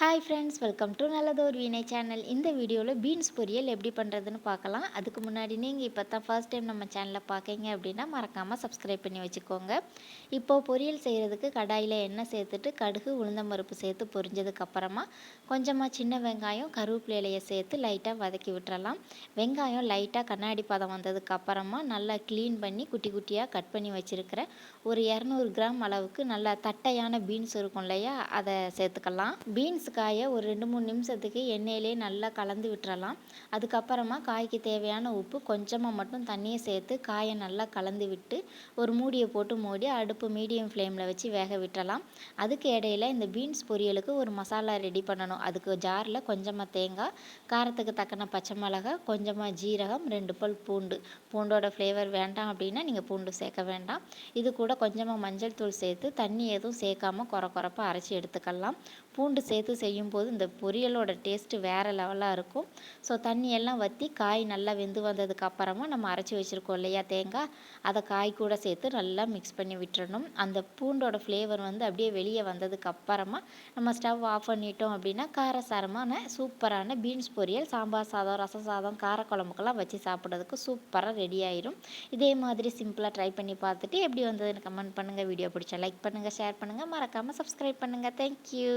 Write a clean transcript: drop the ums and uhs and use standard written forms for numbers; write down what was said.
Hi friends, welcome to நல்லதோர் வீணை channel. இந்த வீடியோவில் பீன்ஸ் பொரியல் எப்படி பண்ணுறதுன்னு பார்க்கலாம். அதுக்கு முன்னாடி நீங்கள் இப்போ தான் ஃபர்ஸ்ட் டைம் நம்ம சேனலில் பார்க்கீங்க அப்படின்னா மறக்காமல் சப்ஸ்கிரைப் பண்ணி வச்சுக்கோங்க. இப்போது பொரியல் செய்கிறதுக்கு கடாயில் எண்ணெய் சேர்த்துட்டு கடுகு உளுந்தம்பருப்பு சேர்த்து பொரிஞ்சதுக்கப்புறமா கொஞ்சமாக சின்ன வெங்காயம் கருவேப்பிலை இலையை சேர்த்து லைட்டாக வதக்கி விட்டுறலாம். வெங்காயம் லைட்டாக கண்ணாடி பதம் வந்ததுக்கப்புறமா நல்லா க்ளீன் பண்ணி குட்டி குட்டியாக கட் பண்ணி வச்சுருக்கிறேன். ஒரு 200 கிராம் அளவுக்கு நல்லா தட்டையான பீன்ஸ் இருக்கும் இல்லையா, அதை சேர்த்துக்கலாம். பீன்ஸ் காயை ஒரு 2-3 நிமிஷத்துக்கு எண்ணெயிலே நல்லா கலந்து விட்டுறலாம். அதுக்கப்புறமா காய்க்கு தேவையான உப்பு கொஞ்சமாக மட்டும் தண்ணியை சேர்த்து காயை நல்லா கலந்து விட்டு ஒரு மூடியை போட்டு மூடி அடுப்பு மீடியம் ஃப்ளேமில் வச்சு வேக விட்டுறலாம். அதுக்கு இடையில இந்த பீன்ஸ் பொரியலுக்கு ஒரு மசாலா ரெடி பண்ணணும். அதுக்கு ஜாரில் கொஞ்சமாக தேங்காய், காரத்துக்கு தக்கன பச்சை மிளகாய், கொஞ்சமாக ஜீரகம், 2 பல் பூண்டு. பூண்டோட ஃப்ளேவர் வேண்டாம் அப்படின்னா நீங்கள் பூண்டு சேர்க்க வேண்டாம். இது கூட கொஞ்சமாக மஞ்சள் தூள் சேர்த்து தண்ணி எதுவும் சேர்க்காம குறப்பாக அரைச்சி எடுத்துக்கலாம். பூண்டு சேர்த்து செய்யும்போது இந்த பொரியலோட டேஸ்ட்டு வேறு லெவலாக இருக்கும். ஸோ தண்ணியெல்லாம் வற்றி காய் நல்லா வெந்து வந்ததுக்கு அப்புறமா நம்ம அரைச்சி வச்சுருக்கோம் இல்லையா தேங்காய், அதை காய் கூட சேர்த்து நல்லா மிக்ஸ் பண்ணி விட்டுறணும். அந்த பூண்டோட ஃப்ளேவர் வந்து அப்படியே வெளியே வந்ததுக்கு அப்புறமா நம்ம ஸ்டவ் ஆஃப் பண்ணிட்டோம் அப்படின்னா காரசாரமான சூப்பரான பீன்ஸ் பொரியல் சாம்பார் சாதம், ரசம் சாதம், காரக்குழம்புக்கெல்லாம் வச்சு சாப்பிட்றதுக்கு சூப்பராக ரெடி ஆயிரும். இதே மாதிரி சிம்பிளாக ட்ரை பண்ணி பார்த்துட்டு எப்படி வந்ததுன்னு கமெண்ட் பண்ணுங்கள். வீடியோ பிடிச்சா லைக் பண்ணுங்கள், ஷேர் பண்ணுங்கள், மறக்காமல் சப்ஸ்கிரைப் பண்ணுங்கள். தேங்க்யூ.